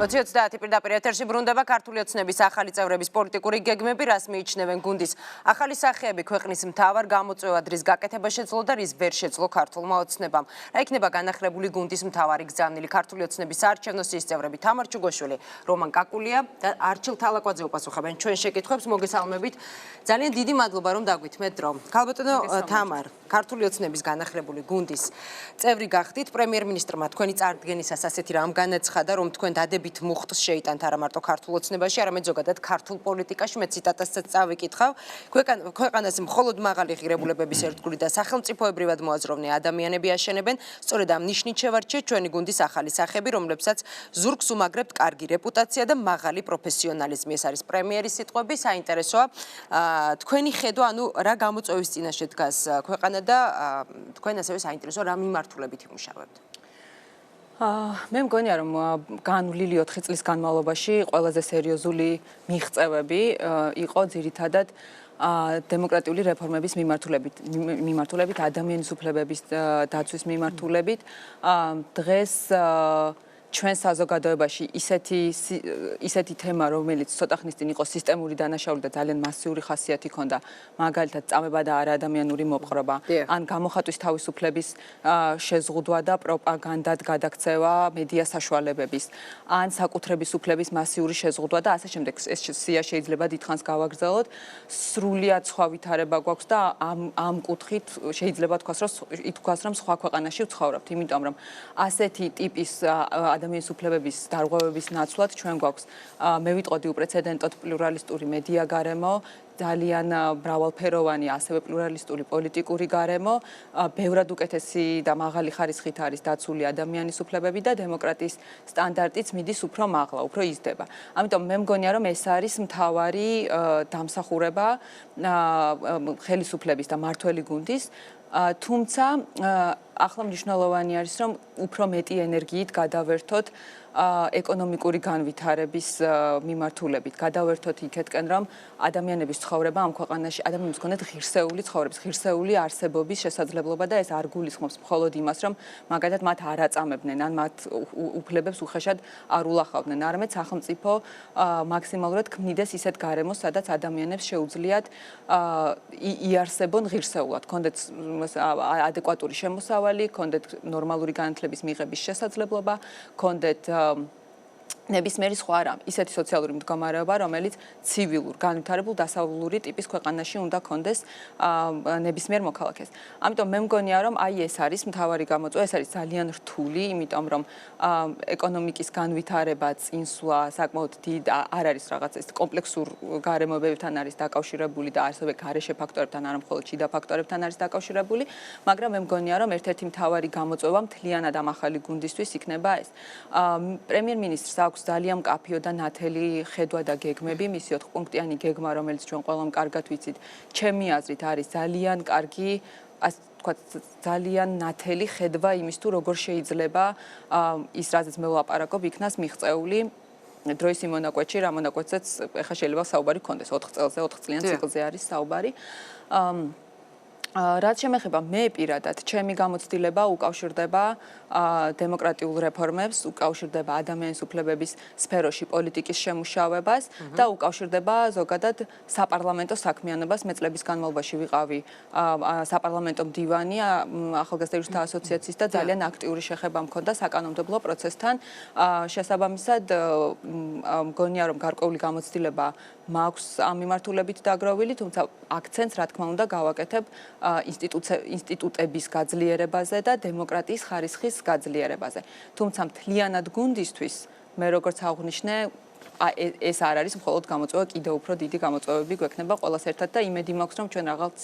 2030 პირდაპირ ეთერში ბრუნდება ქართული ოცნების ახალი წევრების პოლიტიკური გეგმები, რას მიიჩნევენ გუნდის ახალი სახეები ქვეყნის მთავარ გამოწვევად, რის გაკეთება შეძლო და რის ვერ შეძლო ქართულმა ოცნებამ. რა იქნება განახლებული გუნდის მთავარი გზავნილი ქართული ოცნების საარჩევნო სიის წევრები თამარ ჩუგოშვილი, რომან კაკულია და არჩილ თალაკვაძე უპასუხებენ ჩვენ შეკითხვებს. მოგესალმებით. ძალიან დიდი მადლობა რომ დაგვითმეთ დრო. ქალბატონო თამარ, ქართული ოცნების განახლებული გუნდის წევრი გახდით, პრემიერ-მინისტრმა თქვენი წარდგენისას ასეთი რამ განაცხადა, რომ თქვენ დადებით მუხტს შეიტანთ არა მარტო ქართულ ოცნებაში, არამედ ზოგადად ქართულ პოლიტიკაში. მე ციტატასაც წავიკითხავ. ქვეყანას მხოლოდ მაღალი ღირებულებების ერთგული და სახელმწიფოებრივად მოაზროვნე ადამიანები აშენებენ. სწორედ ამ ნიშნით შევარჩიეთ ჩვენი გუნდის ახალი სახეები, რომლებსაც ზურგს უმაგრებთ კარგი რეპუტაცია და მაღალი პროფესიონალიზმი. ეს არის პრემიერის სიტყვები. საინტერესოა თქვენი ხედვა, ანუ რა გამოწვევის წინაშე დგას ქვეყანა და თქვენ ასევე საინტერესოა რა მიმართულებით იმუშავებთ. მე მგონია რომ განვლილი 4 წლის განმავლობაში ყველაზე სერიოზული მიღწევები იყო ძირითადად დემოკრატიული რეფორმების მიმართულებით, ადამიანის უფლებების დაცვის მიმართულებით. დღეს ჩვენ საზოგადოებაში ისეთი თემა, რომელიც ცოტა ხნის წინ იყო სისტემური დანაშაული და ძალიან მასიური ხასიათი ჰქონდა, მაგალითად წამება და არაადამიანური მოპყრობა, ან გამოხატვის თავისუფლების შეზღუდვა და პროპაგანდად გადაქცევა მედია საშუალებების, ან საკუთრების უფლების მასიური შეზღუდვა და ასე შემდეგ. ეს სია შეიძლება დიდხანს გავაგრძელოთ. სრულიად სხვა ვითარება გვაქვს და ამ კუთხით შეიძლება ითქვას, რომ სხვა ქვეყანაში ვცხოვრობთ, იმიტომ რომ ასეთი ტიპის ადამიანის უფლებების დარღვევების ნაცვლად ჩვენ გვაქვს მე ვიტყოდი უპრეცედენტოდ პლურალისტური მედია გარემო, ძალიან მრავალფეროვანი, ასევე პლურალისტური პოლიტიკური გარემო, ბევრად უკეთესი და მაღალი ხარისხით არის დაცული ადამიანის უფლებები და დემოკრატიის სტანდარტიც მიდის უფრო მაღლა, უფრო იზრდება. ამიტომ მე მგონია რომ ეს არის მთავარი დამსახურება ხელისუფლების და მართველი გუნდის. თუმცა ახლა მნიშვნელოვანი არის რომ უფრო მეტი ენერგიით გადავერთოთ ეკონომიკური განვითარების მიმართულებით. გადავერთოთ იქეთკენ რომ ადამიანების ცხოვრება ამ ქვეყანაში ადამიანებს ჰქონდეთ ღირსეული ცხოვრების, ღირსეული არსებობის შესაძლებლობა და ეს არ გულისხმობს მხოლოდ იმას, რომ მაგალითად მათ არ აწამებდნენ, ან მათ უფლებებს უხეშად არ ულახავდნენ, არამედ სახელმწიფო მაქსიმალურად ქმნიდეს ისეთ გარემოს, სადაც ადამიანებს შეუძლიათ იარსებონ ღირსეულად, ჰქონდეთ ადეკვატური შემოსავალი, ჰქონდეთ ნორმალური განათლების მიღების შესაძლებლობა, ჰქონდეთ ნებისმიერი სხვა რამ, ისეთი სოციალური მდგომარეობა, რომელიც ცივილურ, განვითარებულ დასავლური ტიპის ქვეყანაში უნდა ჰქონდეს ნებისმიერ მოქალაქეს. ამიტომ მე მგონია, რომ აი ეს არის მთავარი გამოწვევა, ეს არის ძალიან რთული, იმიტომ რომ ეკონომიკის განვითარება, წინსვლა საკმაოდ დიდ არ არის რაღაც ეს კომპლექსურ გარემოებებთან არის დაკავშირებული და ასევე გარეშე ფაქტორებთან, არა მხოლოდ შიდა ფაქტორებთან არის დაკავშირებული, მაგრამ მე მგონია, რომ ერთ-ერთი მთავარი გამოწვევა მთლიანად ამ ახალი გუნდისთვის იქნება ეს. პრემიერ-მინისტრს აქვს ძალიან მკაფიო და ნათელი ხედვა და გეგმები, მისი 4 პუნქტიანი გეგმა, რომელიც ჩვენ ყველამ კარგად ვიცით, ჩემი აზრით არის ძალიან კარგი, ასე ვთქვათ, ძალიან ნათელი ხედვა იმის თუ როგორ შეიძლება ის, რაზეც მე ვლაპარაკობ, იქნას მიღწეული დროის იმ მონაკვეთში, რა მონაკვეთზეც ეხლა შეიძლება საუბარი გქონდეს 4 წლიან ციკლზე არის საუბარი. რაც შემეხება მე პირადად, ჩემი გამოცდილება უკავშირდება დემოკრატიულ რეფორმებს, უკავშირდება ადამიანის უფლებების სფეროში პოლიტიკის შემუშავებას და უკავშირდება ზოგადად საპარლამენტო საქმიანობას. მე წლების განმავლობაში ვიყავი საპარლამენტო მდივანი ახალგაზრდა იურისტთა ასოციაციის და ძალიან აქტიური შეხება მქონდა საკანონმდებლო პროცესთან. შესაბამისად, მგონია რომ გარკვეული გამოცდილება მაქვს ამ მიმართულებით დაგროვილი, თუმცა აქცენტს რა თქმა უნდა გავაკეთებ ინსტიტუტების გაძლიერებაზე და დემოკრატიის ხარისხის გაძლიერებაზე. თუმცა მთლიანად გუნდისთვის მე როგორც აღვნიშნე, ეს არ არის მხოლოდ გამოწვევა, კიდევ უფრო დიდი გამოწვევები გვექნება ყველას ერთად და იმედი მაქვს, რომ ჩვენ რაღაც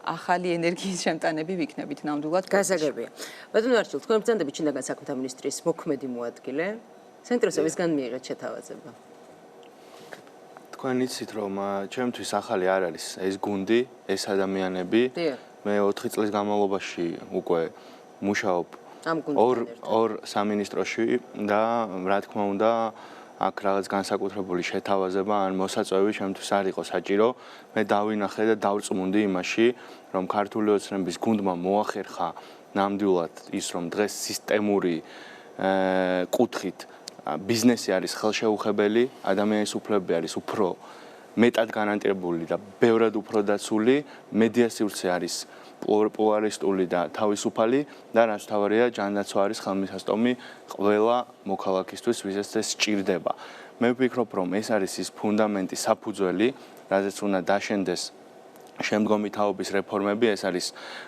ახალი ენერგიის შემტანები ვიქნებით ნამდვილად. გასაგებია. ბატონო არჩილ, თქვენ ბრძანდებით შინაგან საქმეთა მინისტრის მოქმედი მოადგილე. საინტერესოა ვისგან მიიღეთ შეთავაზება. თქვენ იცით რომ ჩემთვის ახალი არ არის ეს გუნდი, ეს ადამიანები. მე 4 წლის განმავლობაში უკვე მუშაობ ორ სამინისტროში და რა თქმა უნდა აქ რაღაც განსაკუთრებული შეთავაზება ან მოსაწვევი ჩემთვის არ იყო საჭირო. მე დავინახე და დავწმუნდი იმაში, რომ ქართული ოცნების გუნდმა მოახერხა ნამდვილად ის, რომ დღეს სისტემური კუთხით ბიზნესი არის ხელშეუხებელი, ადამიანის უფლებები არის უფრო მეტად გარანტირებული და ბევრად უფრო დაცული, მედია სივრცე არის პლურალისტული და თავისუფალი და რაც თავარია ჯანდაცვა არის ხელმისაწვდომი ყველა მოქალაქისთვის, ვისაც ეს სჭირდება. მე ვფიქრობ, რომ ეს არის ის ფუნდამენტი, საფუძველი, რაზეც უნდა დაშენდეს შემდგომი თაობის რეფორმები, ეს არის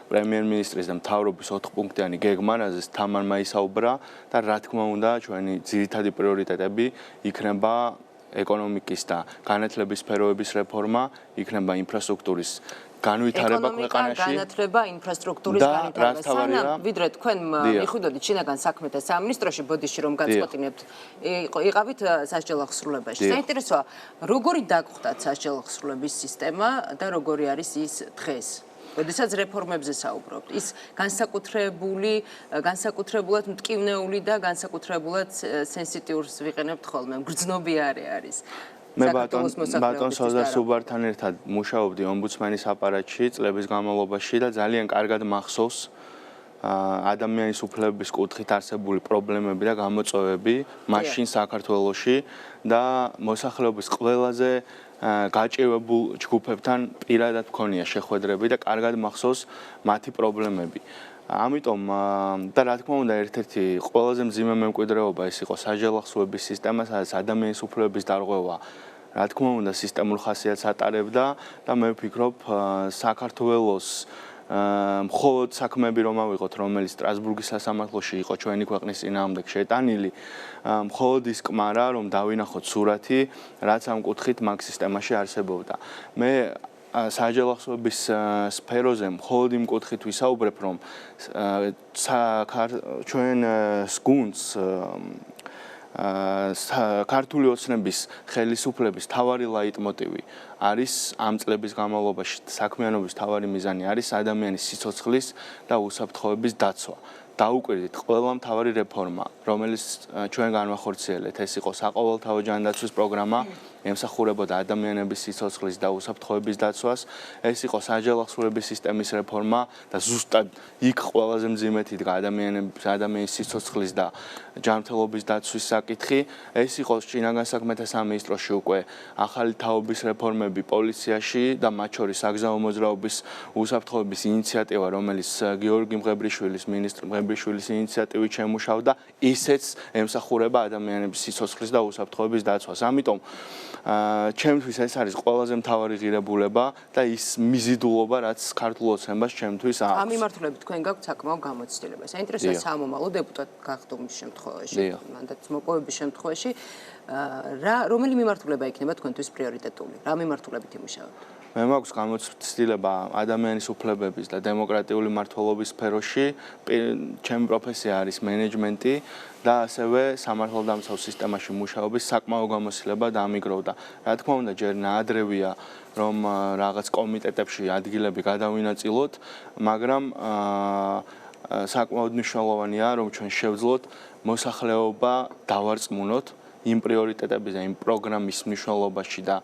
პრემიერ-მინისტრის და მთავრობის 4-პუნქტიანი გეგმა, რაზეც თამარმა ისაუბრა და რა თქმა უნდა, ჩვენი ძირითადი პრიორიტეტები იქნება ეკონომიკის და განათლების სფეროების რეფორმა, იქნება ინფრასტრუქტურის განვითარება ქვეყანაში. განათლება, ინფრასტრუქტურის განვითარება. სანამ ვიდრე თქვენ მიხვიდოდით შინაგან საქმეთა სამინისტროში ბოდიში რომ გაწყვეტინებთ, იყავით სასჯელ აღსრულებაში. საინტერესოა, როგორი დაგხვდათ სასჯელ აღსრულების სისტემა და როგორი არის ის დღეს? როდესაც რეფორმებზე საუბრობთ, ის განსაკუთრებულად მტკივნეული და განსაკუთრებულად სენსიტიურს ვიყენებთ ხოლმე, გრძნობიარე არის. მე ბატონ სოზარ სუბართან ერთად მუშაობდი ომბუდსმენის აპარატში წლების განმავლობაში და ძალიან კარგად მახსოვს ადამიანის უფლებების კუთხით არსებული პრობლემები და გამოწვევები მაშინ საქართველოში და მოსახლეობის ყველაზე გაჭირვებულ ჯგუფებთან პირადად მქონია შეხვედრები და კარგად მახსოვს მათი პრობლემები. ამიტომ და რა თქმა უნდა ერთ-ერთი ყველაზე მძიმე მემკვიდრეობა ეს იყო სასჯელ აღსრულების სისტემა, სადაც ადამიანის უფლებების დარღვევა რა თქმა უნდა სისტემურ ხასიათს ატარებდა და მე ვფიქრობ საქართველოს მხოლოდ საქმეები რომ ავიღოთ, რომელიც სტრასბურგის სასამართლოში იყო ჩვენი ქვეყნის წინააღმდეგ შეტანილი, მხოლოდ ის კმარა, რომ დავინახოთ სურათი, რაც ამ კუთხით მაგ სისტემაში არსებობდა. მე სასჯელ აღსრულების სფეროზე მხოლოდ იმ კუთხით ვისაუბრებ, რომ ჩვენ გუნდს ქართული ოცნების ხელისუფლების თავარი ლაიტმოტივი არის ამ წლების განმავლობაში საქმიანობის თავარი მიზანი არის ადამიანის სიცოცხლის და უსაფრთხოების დაცვა. დაუკვირდით ყველა მთავარი რეფორმა, რომელიც ჩვენ განვახორციელეთ, ეს იყო საყოველთაო ჯანდაცვის პროგრამა, ემსახურებოდა ადამიანების სიცოცხლის და უსაფრთხოების დაცვას, ეს იყო სასჯელ აღსრულების სისტემის რეფორმა და ზუსტად იქ ყველაზე მძიმედ იდგა ადამიანის სიცოცხლის და ჯანმრთელობის დაცვის საკითხი, ეს იყო შინაგან საქმეთა სამინისტროში უკვე ახალი თაობის რეფორმები პოლიციაში და მათ შორის საგზაო მოძრაობის უსაფრთხოების ინიციატივა, რომელიც გიორგი მღებრიშვილის მინისტრ მღებრიშვილის ინიციატივით შემუშავდა, ისეც ემსახურება ადამიანების სიცოცხლის და უსაფრთხოების დაცვას. ამიტომ ჩემთვის ეს არის ყველაზე მთავარი ღირებულება და ის მიზიდულობა, რაც ქართულ ოცნებას ჩემთვის აქვს. ამ მიმართულებით თქვენ გაქვთ საკმაო გამოცდილება. საინტერესოა სამომავლო დეპუტატ გახდომის შემთხვევაში, მანდატის მოპოვების შემთხვევაში, რომელი მიმართულება იქნება თქვენთვის პრიორიტეტული? რა მიმართულებით იმუშავებთ? მე მაქვს გამოცდილება ადამიანის უფლებების და დემოკრატიული მმართველობის სფეროში, ჩემი პროფესია არის მენეჯმენტი და ასევე სამართალდამცავ სისტემაში მუშაობის საკმაო გამოცდილება დამიგროვდა. რა თქმა უნდა, ჯერ ნაადრევია, რომ რაღაც კომიტეტებში ადგილები გადავინაწილოთ, მაგრამ საკმაოდ მნიშვნელოვანია, რომ ჩვენ შევძლოთ მოსახლეობა დავარწმუნოთ იმ პრიორიტეტების და იმ პროგრამის მნიშვნელობაში და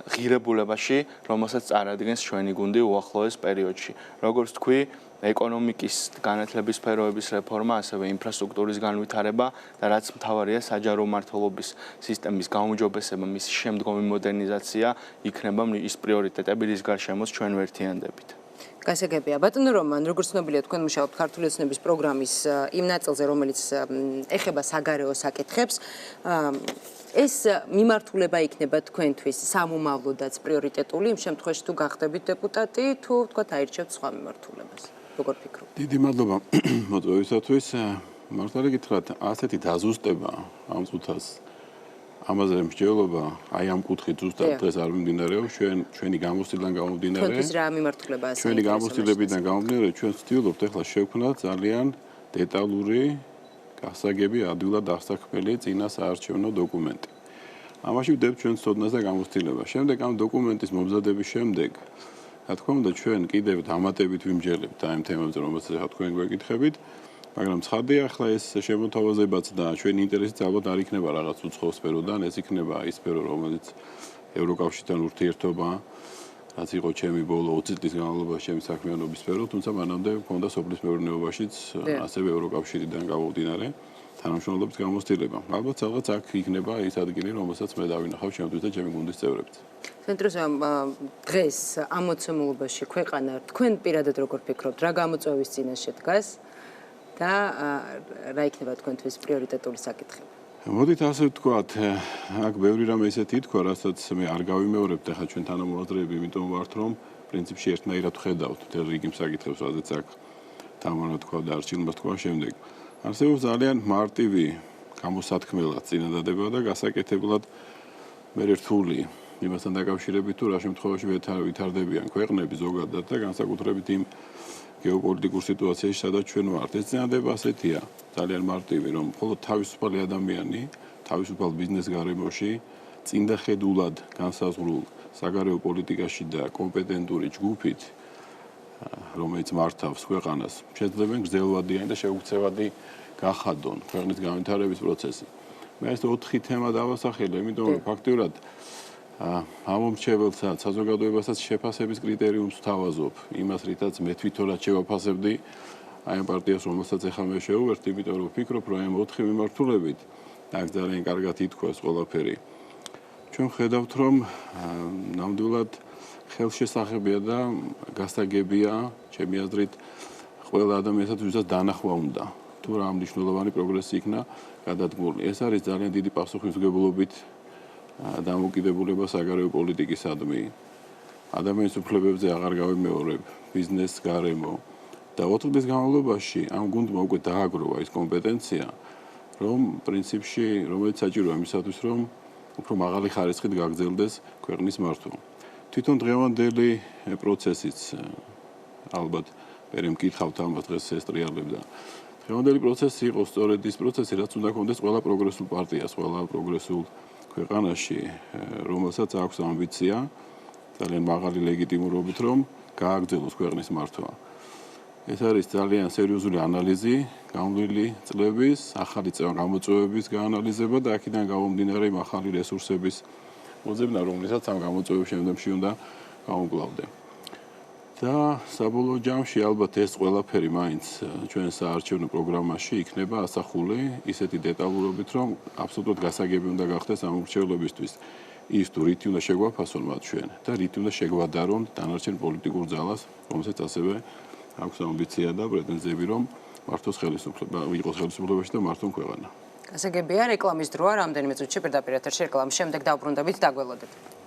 ღირებულებაში, რომელსაც წარადგენს ჩვენი გუნდი უახლოეს პერიოდში. როგორც თქვი, ეკონომიკის განათლების სფეროების რეფორმა, ასევე ინფრასტრუქტურის განვითარება და რაც მთავარია, საჯარო მმართველობის სისტემის გაუმჯობესება, მისი შემდგომი მოდერნიზაცია იქნება ის პრიორიტეტები, რის გარშემოც ჩვენ ვერთიანდებით. გასაგებია. ბატონო რომან, როგორც ცნობილია, თქვენ მუშაობთ ქართული ოცნების პროგრამის იმ ნაწილზე, რომელიც ეხება საგარეო საკითხებს. ეს მიმართულება იქნება თქვენთვის სამომავლოდაც პრიორიტეტული იმ შემთხვევაში თუ გახდებით დეპუტატი, თუ თქვათ აირჩევთ სხვა მიმართულებას. როგორ ფიქრობთ? დიდი მადლობა მოწვევისათვის. მართალი გითხრათ, ასეთი დაზუსტება ამ წუთას ამაზე მსჯელობა აი ამ კუთხით ზუსტად დღეს არ მიმდინარეობს, ჩვენი გამოცდილებიდან გამომდინარე. თქვენთვის რა მიმართულებაა? ჩვენი გამოცდილებიდან გამომდინარე, ჩვენ ვცდილობთ ახლა შევქმნათ ძალიან დეტალური გასაგები ადვილად დასაქმელი წინა საარჩევნო დოკუმენტი. ამაში ვდებთ ჩვენ ცოდნას და გამოცდილებას. შემდეგ ამ დოკუმენტის მომზადების შემდეგ, რა თქმა უნდა, ჩვენ კიდევ დამატებით ვიმჯერებთ აი ამ თემებზე, რომელსაც ახლა თქვენ გვეკითხებით, მაგრამ ცხადია, ახლა ეს შემოთავაზებაც და ჩვენი ინტერესიც ალბათ არ იქნება რაღაც უცხო სფეროდან, ეს იქნება ის სფერო, რომელიც ევროკავშირთან ურთიერთობა, რაც იყო ჩემი ბოლო 20 წლის განმავლობაში ჩემი საქმიანობის სფერო, თუმცა მანამდე მქონდა სოფლის მეურნეობაშიც ასევე ევროკავშირიდან გამომდინარე. თანამშრომლობის გამოცდილება. ალბათ რაღაც აქ იქნება ის ადგილი, რომელსაც მე დავინახავ ჩემთვის და ჩემი გუნდის წევრებიც. ცენტრის დღეს ამ მოცემულობაში ქვეყანა თქვენ პირადად როგორ ფიქრობთ, რა გამოწვევის წინაშე დგას და რა იქნება თქვენთვის პრიორიტეტული საკითხი? მოდით ასე ვთქვათ, აქ ბევრი რამე ისეთი ითქვა, რასაც მე არ გავიმეორებთ ახლა ჩვენ თანამოაზრეები, იმიტომ ვართ, რომ პრინციპში ერთნაირად ვხედავთ მთელ რიგი საკითხებს, რადგან აქ თამარა თქვა და არჩილმა თქვა შემდეგ. არსებობს ძალიან მარტივი გამოსათქმელად წინადადება და გასაკეთებლად მე რთული იმასთან დაკავშირებით თუ რა შემთხვევაში ვითარდებიან ქვეყნები ზოგადად და განსაკუთრებით იმ გეოპოლიტიკურ სიტუაციაში, სადაც ჩვენ ვართ. ეს წინადადება ასეთია, ძალიან მარტივი, რომ მხოლოდ თავისუფალი ადამიანი, თავისუფალ ბიზნეს გარემოში წინდახედულად განსაზღვრულ საგარეო პოლიტიკაში და კომპეტენტური ჯგუფით, რომელიც მართავს ქვეყანას, შეძლებენ გრძელვადიანი და შეუქცევადი გახადონ ქვეყნის განვითარების პროცესი. მე ეს 4 თემა დავასახელე, იმიტომ რომ ფაქტიურად ამომრჩეველსაც, საზოგადოებასაც შეფასების კრიტერიუმს ვთავაზობ, იმას რითაც მე თვითონაც შევაფასებდი აი ამ პარტიას, რომელსაც ახლა მე შევუერთდი, იმიტომ რომ ვფიქრობ, რომ ამ 4 მიმართულებით აქ ძალიან კარგად ითქვას ყველაფერი. ჩვენ ხედავთ, რომ ნამდვილად ხელშესახებია და გასაგებია, ჩემი აზრით, ყველა ადამიანსაც ვისაც დანახვა უნდა, თუ რა მნიშვნელოვანი პროგრესი იქნა გადადგმული. ეს არის ძალიან დიდი პასუხისმგებლობით დამოკიდებულება საგარეო პოლიტიკისადმი. ადამიანის უფლებებზე აღარ გავიმეორებ, ბიზნეს გარემო და 4 წლის განმავლობაში ამ გუნდმა უკვე დააგროვა ის კომპეტენცია, რომ პრინციპში, რომელიც საჭიროა იმისათვის, რომ უფრო მაღალი ხარისხით გაგრძელდეს ქვეყნის მართვა. თვითონ დღევანდელი პროცესიც ალბათ მე მკითხავთ ამას დღეს ეს ტრიალებდა. დღევანდელი პროცესი იყო სწორედ ის პროცესი, რაც უნდა კონდეს ყველა პროგრესულ პარტიას, ყველა პროგრესულ ქვეყანაში, რომელსაც აქვს ამბიცია ძალიან მაღალი ლეგიტიმურობით, რომ გააგრძელოს ქვეყნის მართვა. ეს არის ძალიან სერიოზული ანალიზი, გამვლილი წლების, ახალი გამოწვევების გაანალიზება და აქედან გამომდინარე ახალი რესურსების მოძებნა, რომელსაც ამ გამოწვევების შემდგომში უნდა გამომკლავდე. და საბოლოო ჯამში ალბათ ეს ყველაფერი მაინც ჩვენ საარჩევნო პროგრამაში იქნება ასახული ისეთი დეტალურობით, რომ აბსოლუტურად გასაგები უნდა გახდეს ამ მრჩეველობისთვის ის თუ რითი უნდა შეგვაფასონ მათ ჩვენ და რითი უნდა შეგვადარონ დანარჩენ პოლიტიკურ ძალას, რომელსაც ასევე აქვს ამბიცია და პრეტენზიები, რომ მართოს ხელისუფლება, იყოს ხელისუფლებაში და მართონ ქვეყანა. გასაგებია, რეკლამის დროა, რამდენიმე წუთში პირდაპირ ეთერში რეკლამის შემდეგ დავბრუნდებით, დაგველოდეთ.